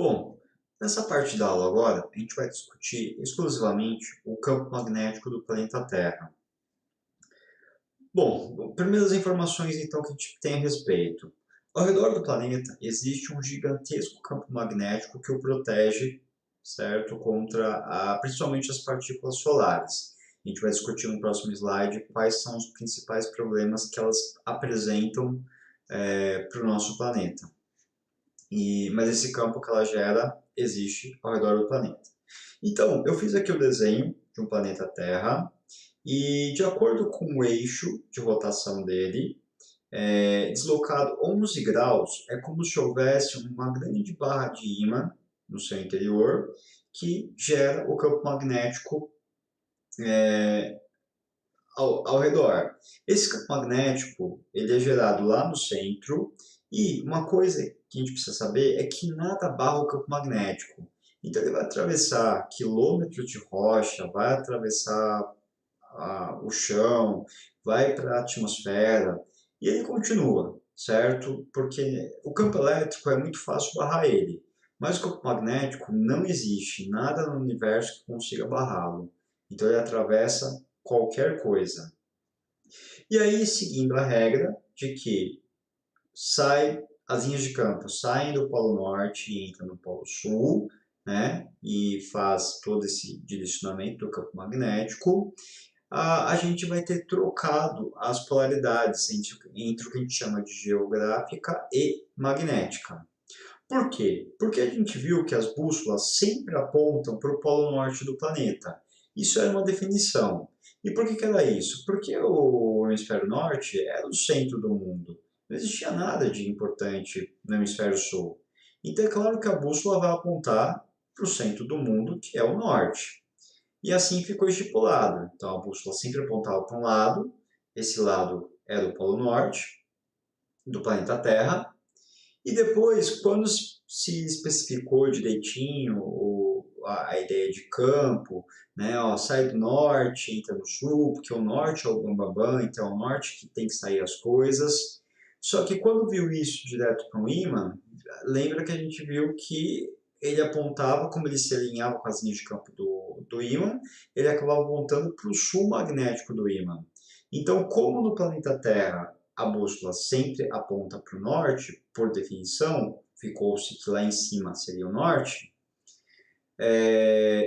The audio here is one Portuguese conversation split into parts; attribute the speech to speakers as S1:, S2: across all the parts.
S1: Bom, nessa parte da aula agora, a gente vai discutir exclusivamente o campo magnético do planeta Terra. Bom, primeiras informações então que a gente tem a respeito. Ao redor do planeta existe um gigantesco campo magnético que o protege, certo, contra principalmente as partículas solares. A gente vai discutir no próximo slide quais são os principais problemas que elas apresentam para o nosso planeta. Mas esse campo que ela gera existe ao redor do planeta. Então, eu fiz aqui o desenho de um planeta Terra e, de acordo com o eixo de rotação dele, deslocado 11 graus, é como se houvesse uma grande barra de ímã no seu interior que gera o campo magnético ao redor. Esse campo magnético ele é gerado lá no centro e uma coisa que a gente precisa saber é que nada barra o campo magnético. Então ele vai atravessar quilômetros de rocha, vai atravessar o chão, vai para a atmosfera e ele continua, certo? Porque o campo elétrico é muito fácil barrar ele, mas o campo magnético não existe nada no universo que consiga barrá-lo. Então ele atravessa qualquer coisa. E aí, seguindo a regra de que as linhas de campo saem do Polo Norte e entram no Polo Sul, né, e faz todo esse direcionamento do campo magnético, a gente vai ter trocado as polaridades entre o que a gente chama de geográfica e magnética. Por quê? Porque a gente viu que as bússolas sempre apontam para o polo norte do planeta. Isso era uma definição. E por que era isso? Porque o hemisfério norte era o centro do mundo. Não existia nada de importante no hemisfério sul. Então é claro que a bússola vai apontar para o centro do mundo, que é o norte. E assim ficou estipulado. Então a bússola sempre apontava para um lado, esse lado era o polo norte do planeta Terra, e depois, quando se especificou direitinho a ideia de campo, né, ó, sai do norte, entra no sul, porque o norte é o bambambam, então é o norte que tem que sair as coisas. Só que quando viu isso direto para um ímã, lembra que a gente viu que ele apontava, como ele se alinhava com as linhas de campo do ímã, ele acabava apontando para o sul magnético do ímã. Então, como no planeta Terra a bússola sempre aponta para o norte, por definição, ficou-se que lá em cima seria o norte.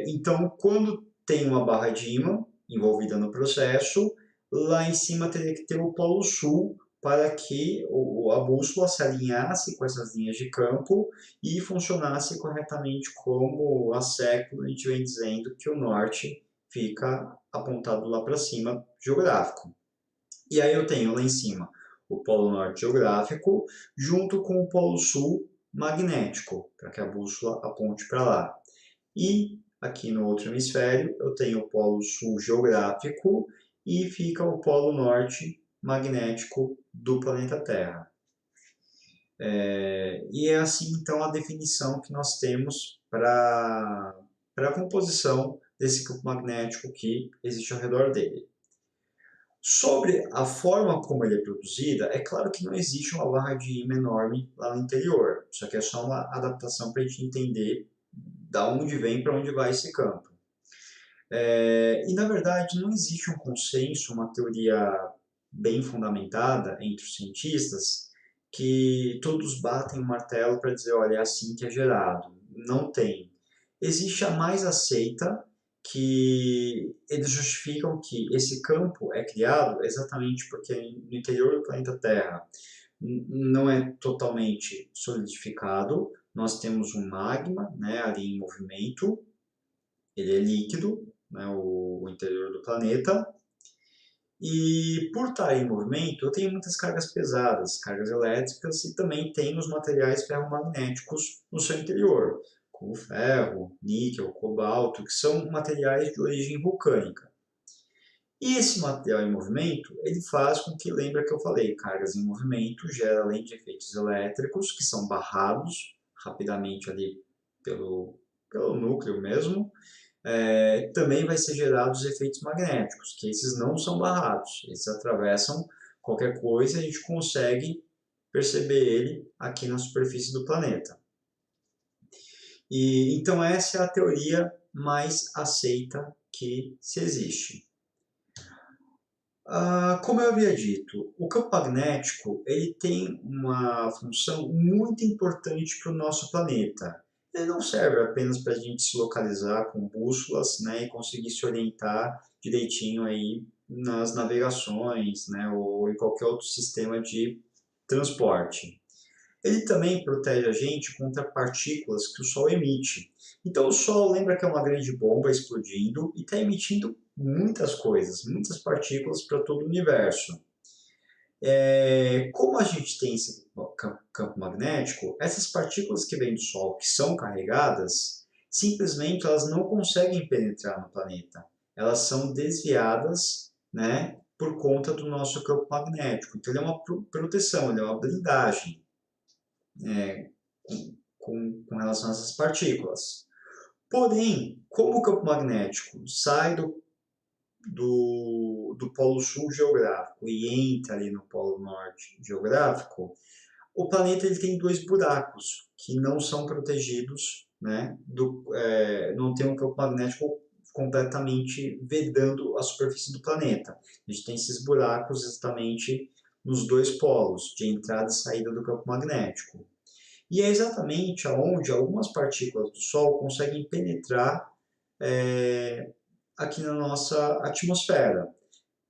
S1: Então, quando tem uma barra de ímã envolvida no processo, lá em cima teria que ter o polo sul para que a bússola se alinhasse com essas linhas de campo e funcionasse corretamente como há séculos a gente vem dizendo que o norte fica apontado lá para cima geográfico. E aí eu tenho lá em cima o polo norte geográfico junto com o polo sul magnético, para que a bússola aponte para lá. E aqui no outro hemisfério eu tenho o polo sul geográfico e fica o polo norte magnético do planeta Terra. E é assim então a definição que nós temos para a composição desse campo magnético que existe ao redor dele. Sobre a forma como ele é produzida, é claro que não existe uma barra de ímã enorme lá no interior. Isso aqui é só uma adaptação para a gente entender da onde vem para onde vai esse campo. E na verdade não existe um consenso, uma teoria bem fundamentada entre os cientistas que todos batem o martelo para dizer, olha, é assim que é gerado. Não tem. Existe a mais aceita, que eles justificam que esse campo é criado exatamente porque no interior do planeta Terra não é totalmente solidificado, nós temos um magma, né, ali em movimento, ele é líquido, né, o interior do planeta, e por estar em movimento, eu tenho muitas cargas pesadas, cargas elétricas, e também tem os materiais ferromagnéticos no seu interior, como ferro, níquel, cobalto, que são materiais de origem vulcânica. E esse material em movimento, ele faz com que, lembra que eu falei, cargas em movimento gera além de efeitos elétricos, que são barrados rapidamente ali pelo núcleo mesmo, também vai ser gerados os efeitos magnéticos, que esses não são barrados, eles atravessam qualquer coisa e a gente consegue perceber ele aqui na superfície do planeta. E então essa é a teoria mais aceita que se existe. Como eu havia dito, o campo magnético ele tem uma função muito importante para o nosso planeta. Ele não serve apenas para a gente se localizar com bússolas, né, e conseguir se orientar direitinho aí nas navegações, né, ou em qualquer outro sistema de transporte. Ele também protege a gente contra partículas que o Sol emite. Então o Sol lembra que é uma grande bomba explodindo e está emitindo muitas coisas, muitas partículas para todo o universo. Como a gente tem esse campo magnético, essas partículas que vêm do Sol, que são carregadas, simplesmente elas não conseguem penetrar no planeta. Elas são desviadas, né, por conta do nosso campo magnético. Então ele é uma proteção, ele é uma blindagem com relação a essas partículas. Porém, como o campo magnético sai do polo sul geográfico e entra ali no polo norte geográfico, o planeta ele tem dois buracos que não são protegidos, né, não tem um campo magnético completamente vedando a superfície do planeta. A gente tem esses buracos exatamente nos dois polos, de entrada e saída do campo magnético. E é exatamente aonde algumas partículas do Sol conseguem penetrar aqui na nossa atmosfera.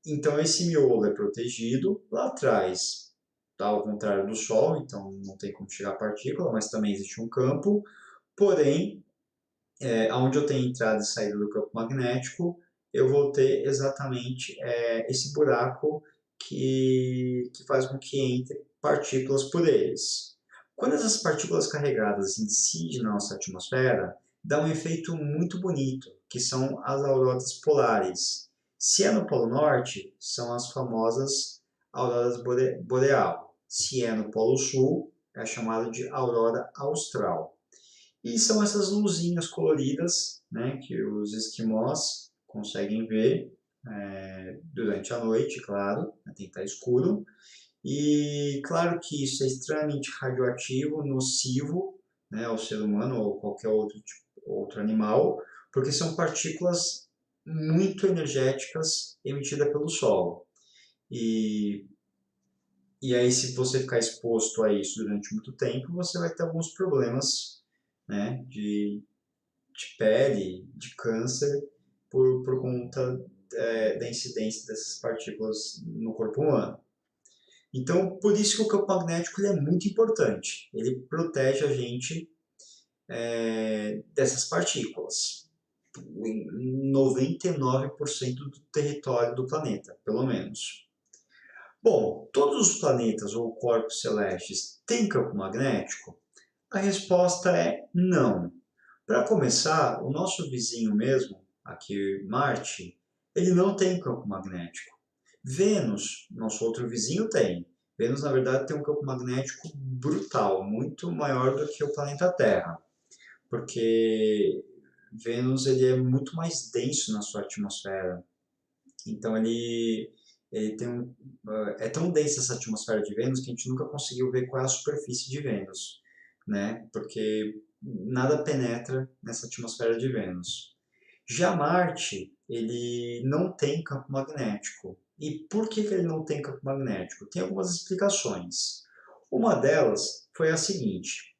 S1: Então esse miolo é protegido lá atrás, tá? Ao contrário do Sol, então não tem como chegar partícula, mas também existe um campo. Porém, onde eu tenho entrada e saída do campo magnético, eu vou ter exatamente esse buraco que faz com que entre partículas por eles. Quando essas partículas carregadas incidem na nossa atmosfera, dá um efeito muito bonito, que são as auroras polares. Se é no Polo Norte, são as famosas auroras boreal. Se é no Polo Sul, é chamada de aurora austral. E são essas luzinhas coloridas, né, que os esquimós conseguem ver durante a noite, claro, tem que estar escuro. E claro que isso é extremamente radioativo, nocivo, né, ao ser humano ou qualquer outro animal, porque são partículas muito energéticas emitidas pelo Sol. E aí, se você ficar exposto a isso durante muito tempo, você vai ter alguns problemas, né, de pele, de câncer, por conta da incidência dessas partículas no corpo humano. Então, por isso que o campo magnético ele é muito importante. Ele protege a gente dessas partículas. Em 99% do território do planeta, pelo menos. Bom, todos os planetas ou corpos celestes têm campo magnético? A resposta é não. Para começar, o nosso vizinho mesmo, aqui Marte, ele não tem campo magnético. Vênus, nosso outro vizinho, tem. Vênus, na verdade, tem um campo magnético brutal, muito maior do que o planeta Terra, porque Vênus ele é muito mais denso na sua atmosfera. Então ele tem é tão densa essa atmosfera de Vênus que a gente nunca conseguiu ver qual é a superfície de Vênus, né? Porque nada penetra nessa atmosfera de Vênus. Já Marte, ele não tem campo magnético. E por que ele não tem campo magnético? Tem algumas explicações. Uma delas foi a seguinte: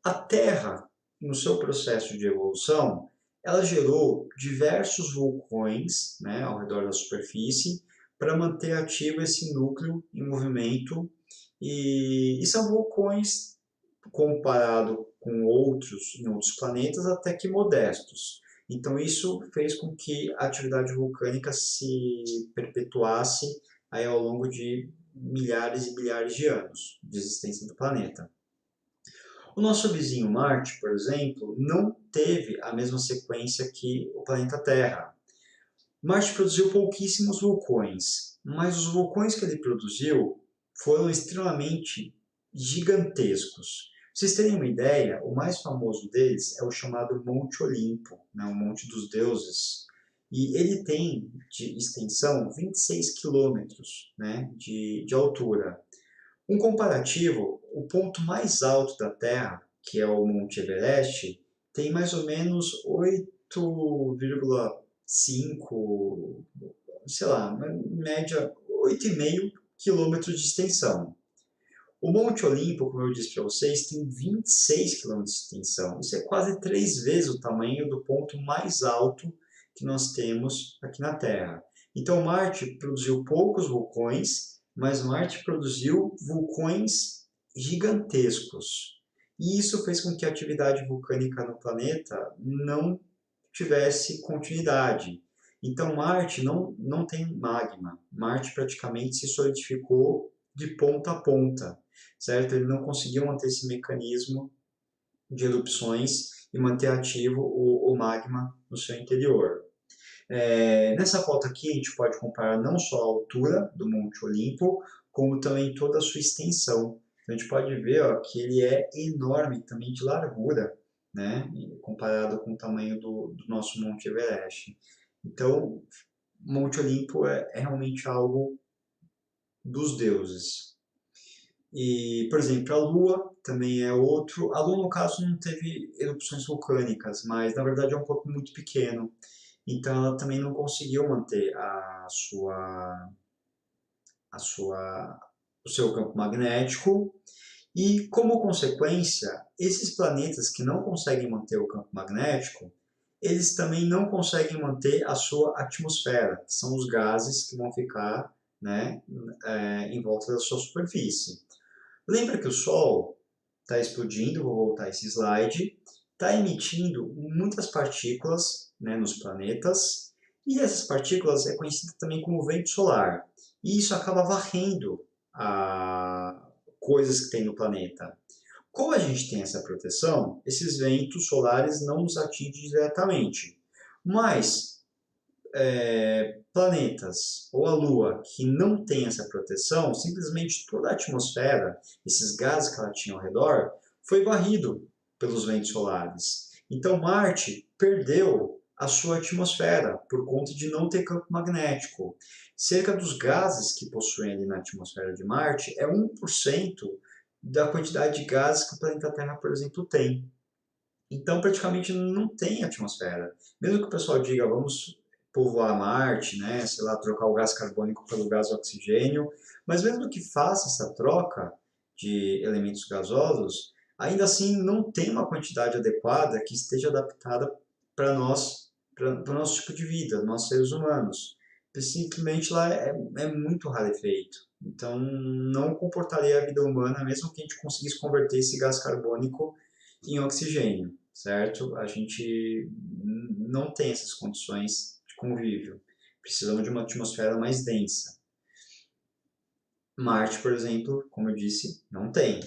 S1: a Terra, no seu processo de evolução, ela gerou diversos vulcões, né, ao redor da superfície para manter ativo esse núcleo em movimento. E são vulcões, comparado com outros em outros planetas, até que modestos. Então isso fez com que a atividade vulcânica se perpetuasse aí ao longo de milhares e milhares de anos de existência do planeta. O nosso vizinho Marte, por exemplo, não teve a mesma sequência que o planeta Terra. Marte produziu pouquíssimos vulcões, mas os vulcões que ele produziu foram extremamente gigantescos. Para vocês terem uma ideia, o mais famoso deles é o chamado Monte Olimpo, né, o Monte dos Deuses. E ele tem de extensão 26 quilômetros, né, de altura. Um comparativo, o ponto mais alto da Terra que é o Monte Everest, tem mais ou menos 8,5, sei lá, em média 8,5 quilômetros de extensão. O Monte Olimpo, como eu disse para vocês, tem 26 quilômetros de extensão. Isso é quase 3 vezes o tamanho do ponto mais alto que nós temos aqui na Terra. Então Marte produziu poucos vulcões, mas Marte produziu vulcões gigantescos. E isso fez com que a atividade vulcânica no planeta não tivesse continuidade. Então Marte não tem magma. Marte praticamente se solidificou de ponta a ponta, certo? Ele não conseguiu manter esse mecanismo de erupções e manter ativo o magma no seu interior. Nessa foto aqui a gente pode comparar não só a altura do Monte Olimpo, como também toda a sua extensão. Então, a gente pode ver ó, que ele é enorme também de largura, né? Comparado com o tamanho do nosso Monte Everest. Então, Monte Olimpo é realmente algo dos deuses. E, por exemplo, a Lua também é outro. A Lua, no caso, não teve erupções vulcânicas, mas na verdade é um corpo muito pequeno. Então ela também não conseguiu manter o seu campo magnético. E, como consequência, esses planetas que não conseguem manter o campo magnético, eles também não conseguem manter a sua atmosfera, que são os gases que vão ficar, né, em volta da sua superfície. Lembra que o Sol está explodindo, vou voltar esse slide, está emitindo muitas partículas, né, nos planetas, e essas partículas é conhecida também como vento solar. E isso acaba varrendo coisas que tem no planeta. Como a gente tem essa proteção, esses ventos solares não nos atingem diretamente. Mas planetas ou a Lua que não tem essa proteção, simplesmente toda a atmosfera, esses gases que ela tinha ao redor, foi varrido pelos ventos solares. Então Marte perdeu a sua atmosfera por conta de não ter campo magnético. Cerca dos gases que possuem ali na atmosfera de Marte é 1% da quantidade de gases que o planeta Terra, por exemplo, tem. Então praticamente não tem atmosfera. Mesmo que o pessoal diga, vamos povoar Marte, né, sei lá, trocar o gás carbônico pelo gás oxigênio, mas mesmo que faça essa troca de elementos gasosos, ainda assim não tem uma quantidade adequada que esteja adaptada para nós, para o nosso tipo de vida, nós seres humanos. Simplesmente lá é muito rarefeito. Então não comportaria a vida humana, mesmo que a gente conseguisse converter esse gás carbônico em oxigênio, certo? A gente não tem essas condições de convívio. Precisamos de uma atmosfera mais densa. Marte, por exemplo, como eu disse, não tem.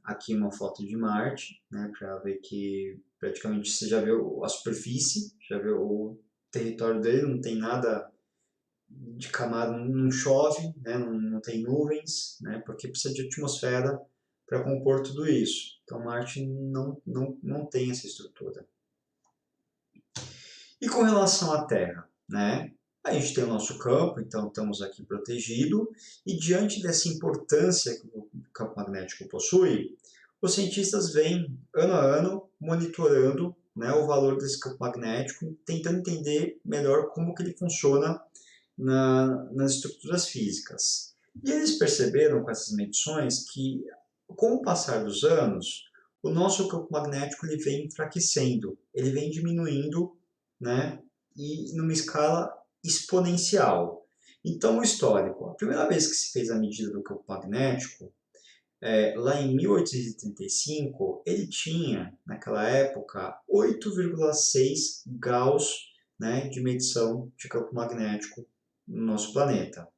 S1: Aqui uma foto de Marte, né, para ver que praticamente você já viu a superfície, já viu o território dele, não tem nada de camada, não chove, né, não tem nuvens, né, porque precisa de atmosfera para compor tudo isso. Então Marte não tem essa estrutura. E com relação à Terra, né? A gente tem o nosso campo, então estamos aqui protegidos, e diante dessa importância que o campo magnético possui, os cientistas vêm ano a ano monitorando, né, o valor desse campo magnético, tentando entender melhor como que ele funciona nas estruturas físicas. E eles perceberam com essas medições que, com o passar dos anos, o nosso campo magnético ele vem enfraquecendo, ele vem diminuindo, né, e numa escala exponencial. Então, o histórico, a primeira vez que se fez a medida do campo magnético, lá em 1835, ele tinha, naquela época, 8,6 Gauss, né, de medição de campo magnético no nosso planeta.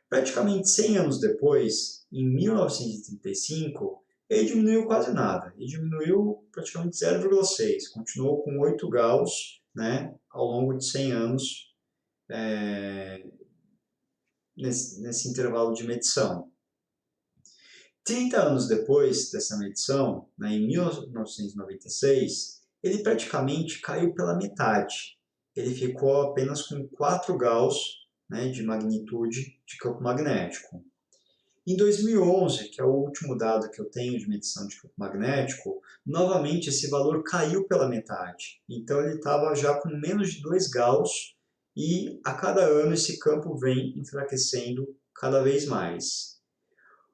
S1: Praticamente 100 anos depois, em 1935, ele diminuiu quase nada. Ele diminuiu praticamente 0,6, continuou com 8 Gauss, né, ao longo de 100 anos nesse intervalo de medição. 30 anos depois dessa medição, né, em 1996, ele praticamente caiu pela metade. Ele ficou apenas com 4 Gauss, né, de magnitude de campo magnético. Em 2011, que é o último dado que eu tenho de medição de campo magnético, novamente esse valor caiu pela metade. Então ele estava já com menos de 2 Gauss e a cada ano esse campo vem enfraquecendo cada vez mais.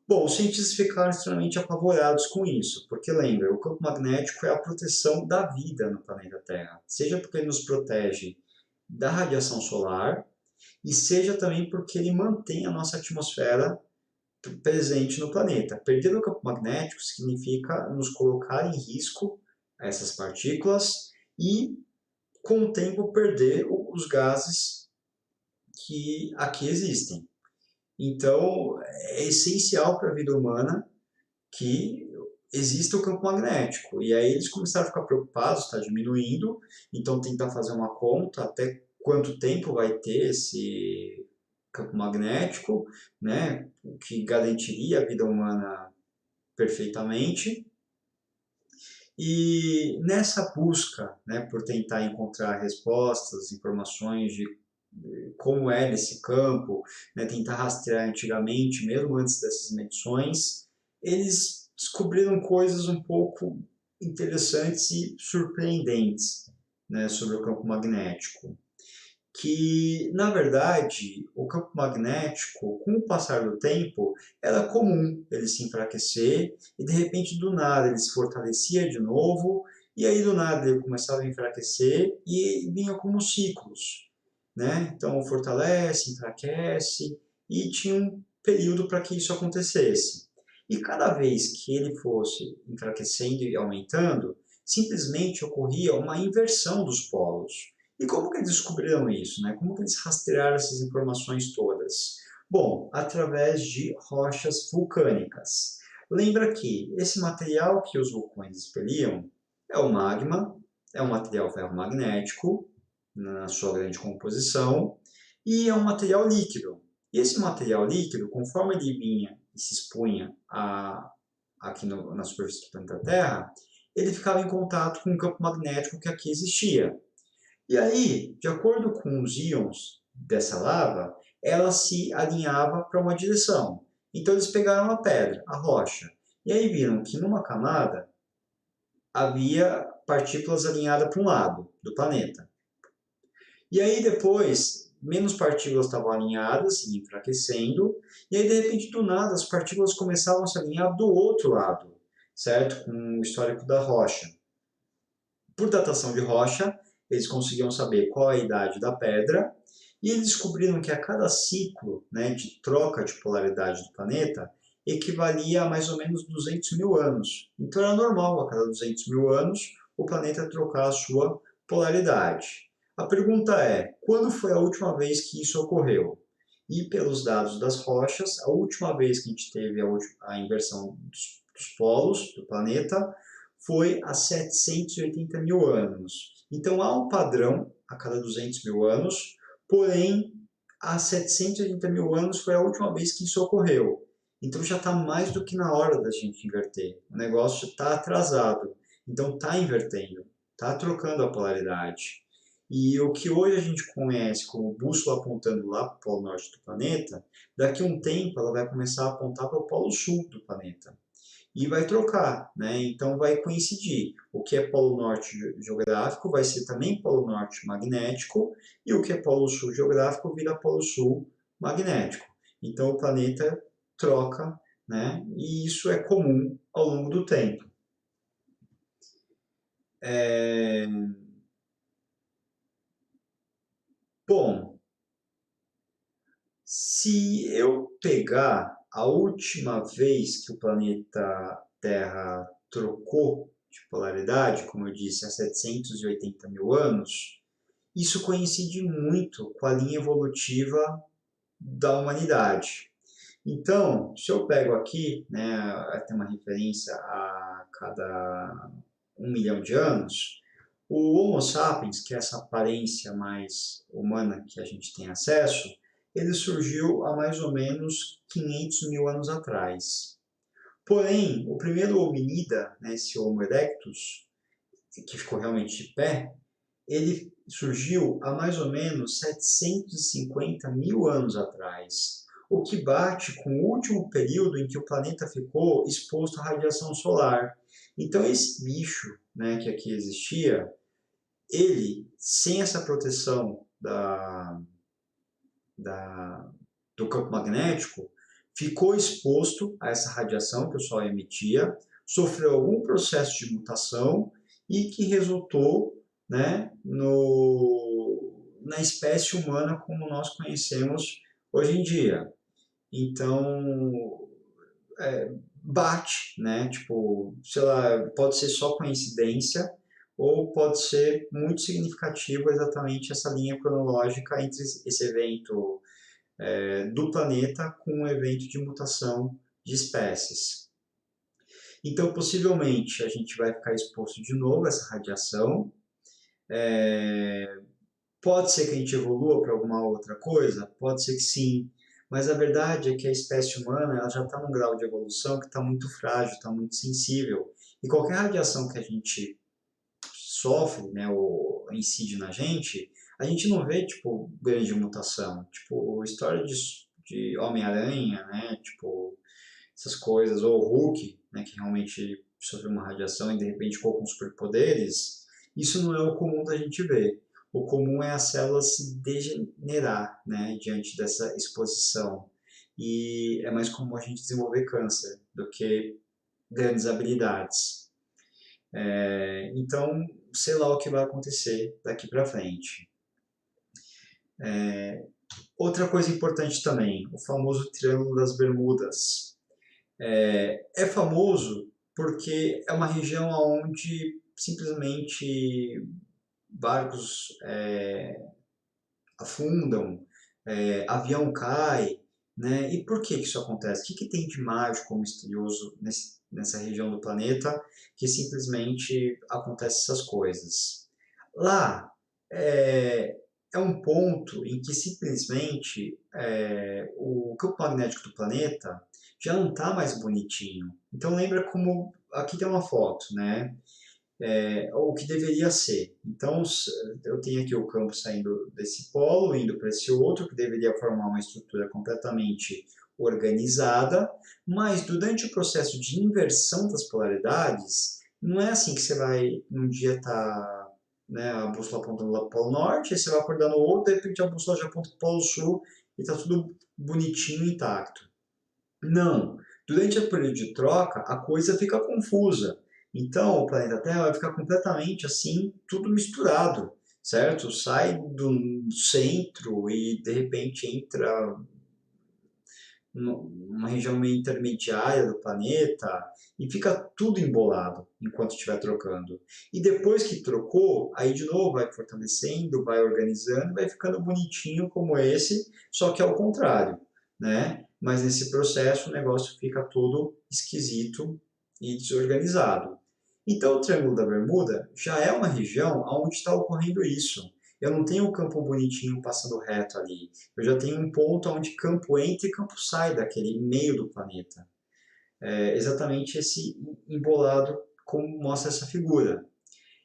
S1: Bom, os cientistas ficaram extremamente apavorados com isso, porque lembra, o campo magnético é a proteção da vida no planeta Terra, seja porque ele nos protege da radiação solar e seja também porque ele mantém a nossa atmosfera presente no planeta. Perder o campo magnético significa nos colocar em risco essas partículas e, com o tempo, perder os gases que aqui existem. Então, é essencial para a vida humana que exista o campo magnético. E aí eles começaram a ficar preocupados, está diminuindo, então tentar fazer uma conta até quanto tempo vai ter esse campo magnético, né, o que garantiria a vida humana perfeitamente. E nessa busca, né, por tentar encontrar respostas, informações de como era esse campo, né, tentar rastrear antigamente, mesmo antes dessas medições, eles descobriram coisas um pouco interessantes e surpreendentes, né, sobre o campo magnético. Que, na verdade, o campo magnético, com o passar do tempo, era comum ele se enfraquecer e, de repente, do nada, ele se fortalecia de novo e aí, do nada, ele começava a enfraquecer e vinha como ciclos, né? Então, fortalece, enfraquece e tinha um período para que isso acontecesse. E cada vez que ele fosse enfraquecendo e aumentando, simplesmente ocorria uma inversão dos polos. E como que eles descobriram isso, né? Como que eles rastrearam essas informações todas? Bom, através de rochas vulcânicas. Lembra que esse material que os vulcões expeliam é o magma, é um material ferromagnético, na sua grande composição, e é um material líquido. E esse material líquido, conforme ele vinha e se expunha aqui na superfície do planeta Terra, ele ficava em contato com o campo magnético que aqui existia. E aí, de acordo com os íons dessa lava, ela se alinhava para uma direção. Então eles pegaram a pedra, a rocha, e aí viram que numa camada havia partículas alinhadas para um lado do planeta. E aí depois, menos partículas estavam alinhadas e enfraquecendo, e aí de repente do nada as partículas começavam a se alinhar do outro lado, certo? Com o histórico da rocha. Por datação de rocha, eles conseguiam saber qual é a idade da pedra e eles descobriram que a cada ciclo, né, de troca de polaridade do planeta equivalia a mais ou menos 200 mil anos. Então era normal a cada 200 mil anos o planeta trocar a sua polaridade. A pergunta é, quando foi a última vez que isso ocorreu? E pelos dados das rochas, a última vez que a gente teve a inversão dos polos do planeta foi há 780 mil anos. Então há um padrão a cada 200 mil anos, porém há 780 mil anos foi a última vez que isso ocorreu. Então já está mais do que na hora da gente inverter. O negócio está atrasado. Então está invertendo, está trocando a polaridade. E o que hoje a gente conhece como bússola apontando lá para o polo norte do planeta, daqui a um tempo ela vai começar a apontar para o polo sul do planeta e vai trocar, né? Então vai coincidir. O que é polo norte geográfico vai ser também polo norte magnético e o que é polo sul geográfico vira polo sul magnético. Então o planeta troca, né? E isso é comum ao longo do tempo. Bom, se eu pegar a última vez que o planeta Terra trocou de polaridade, como eu disse, há 780 mil anos, isso coincide muito com a linha evolutiva da humanidade. Então, se eu pego aqui, né, tem uma referência a cada 1 milhão de anos, o Homo sapiens, que é essa aparência mais humana que a gente tem acesso, ele surgiu há mais ou menos 500 mil anos atrás. Porém, o primeiro hominida, né, esse Homo erectus, que ficou realmente de pé, ele surgiu há mais ou menos 750 mil anos atrás. o que bate com o último período em que o planeta ficou exposto à radiação solar. Então esse bicho, né, que aqui existia, ele, sem essa proteção da, do campo magnético, ficou exposto a essa radiação que o Sol emitia, sofreu algum processo de mutação e que resultou, né, na espécie humana como nós conhecemos hoje em dia. Então, bate, né? Tipo, sei lá, pode ser só coincidência ou pode ser muito significativo exatamente essa linha cronológica entre esse evento do planeta com o evento de mutação de espécies. Então, possivelmente, a gente vai ficar exposto de novo a essa radiação. Pode ser que a gente evolua para alguma outra coisa? Pode ser que sim. Mas a verdade é que a espécie humana ela já está num grau de evolução que está muito frágil, está muito sensível. E qualquer radiação que a gente sofre, né, ou incide na gente, a gente não vê, tipo, grande mutação. Tipo, história de Homem-Aranha, né, tipo, essas coisas, ou Hulk, né, que realmente sofreu uma radiação e de repente ficou com superpoderes, isso não é o comum da gente ver. O comum é a célula se degenerar, né, diante dessa exposição. E é mais comum a gente desenvolver câncer do que grandes habilidades. Então, sei lá o que vai acontecer daqui para frente. Outra coisa importante também, o famoso Triângulo das Bermudas. É famoso porque é uma região onde simplesmente barcos afundam, avião cai, né? E por que isso acontece? O que tem de mágico ou misterioso nessa região do planeta que simplesmente acontece essas coisas? Lá é um ponto em que simplesmente o campo magnético do planeta já não está mais bonitinho. Então lembra como aqui tem uma foto, né? O que deveria ser. Então, eu tenho aqui o campo saindo desse polo, indo para esse outro, que deveria formar uma estrutura completamente organizada, mas durante o processo de inversão das polaridades, não é assim que você vai, num dia tá, né, a bússola apontando lá para o Polo Norte, aí você vai acordar no outro, de repente a bússola já aponta para o Polo Sul e está tudo bonitinho, intacto. Não. Durante o período de troca, a coisa fica confusa. Então, o planeta Terra vai ficar completamente assim, tudo misturado, certo? Sai do centro e de repente entra numa região meio intermediária do planeta e fica tudo embolado enquanto estiver trocando. E depois que trocou, aí de novo vai fortalecendo, vai organizando, vai ficando bonitinho como esse, só que ao contrário, né? Mas nesse processo o negócio fica todo esquisito e desorganizado. Então o Triângulo da Bermuda já é uma região onde está ocorrendo isso. Eu não tenho um campo bonitinho passando reto ali. Eu já tenho um ponto onde campo entra e campo sai daquele meio do planeta. É exatamente esse embolado como mostra essa figura.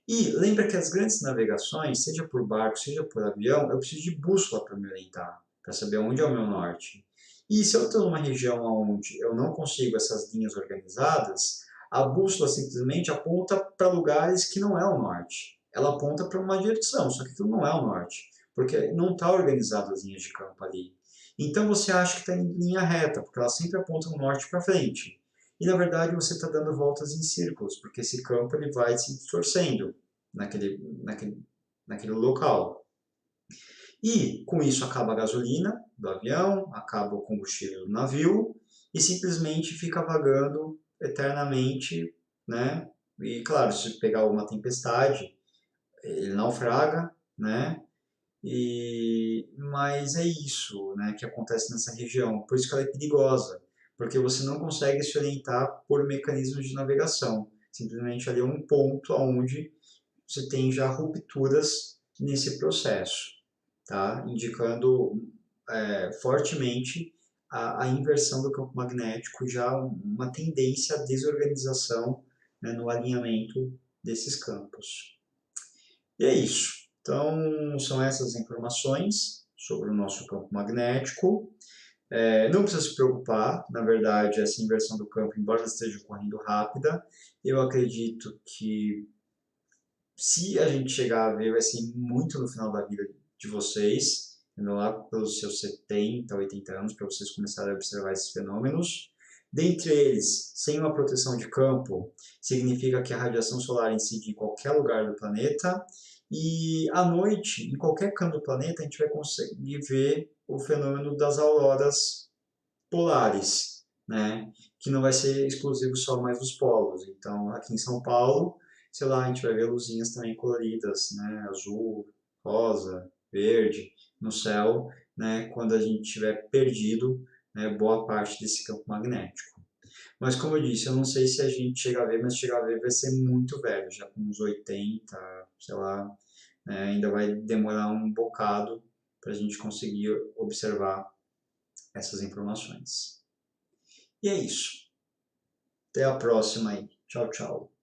S1: E lembra que as grandes navegações, seja por barco, seja por avião, eu preciso de bússola para me orientar, para saber onde é o meu norte. E se eu estou numa região onde eu não consigo essas linhas organizadas, a bússola simplesmente aponta para lugares que não é o norte. Ela aponta para uma direção, só que aquilo não é o norte, porque não está organizado as linhas de campo ali. Então você acha que está em linha reta, porque ela sempre aponta o norte para frente. E na verdade você está dando voltas em círculos, porque esse campo ele vai se distorcendo naquele local. E com isso acaba a gasolina do avião, acaba o combustível do navio e simplesmente fica vagando eternamente, né? E claro, se pegar uma tempestade, ele naufraga, né? Mas é isso, né, que acontece nessa região. Por isso que ela é perigosa, porque você não consegue se orientar por mecanismos de navegação. Simplesmente ali é um ponto onde você tem já rupturas nesse processo, tá? Indicando fortemente a inversão do campo magnético, já uma tendência à desorganização, né, no alinhamento desses campos. E é isso. Então, são essas informações sobre o nosso campo magnético. Não precisa se preocupar, na verdade, essa inversão do campo, embora ela esteja ocorrendo rápida, eu acredito que se a gente chegar a ver, vai ser muito no final da vida de vocês, indo lá pelos seus 70, 80 anos, para vocês começarem a observar esses fenômenos. Dentre eles, sem uma proteção de campo, significa que a radiação solar incide em qualquer lugar do planeta, e à noite, em qualquer canto do planeta, a gente vai conseguir ver o fenômeno das auroras polares, né? Que não vai ser exclusivo só mais dos polos. Então, aqui em São Paulo, sei lá, a gente vai ver luzinhas também coloridas, né? Azul, rosa, verde no céu, né? Quando a gente tiver perdido, né, boa parte desse campo magnético. Mas como eu disse, eu não sei se a gente chega a ver, mas chegar a ver vai ser muito velho, já com uns 80, sei lá, né, ainda vai demorar um bocado para a gente conseguir observar essas informações. E é isso. Até a próxima aí. Tchau, tchau.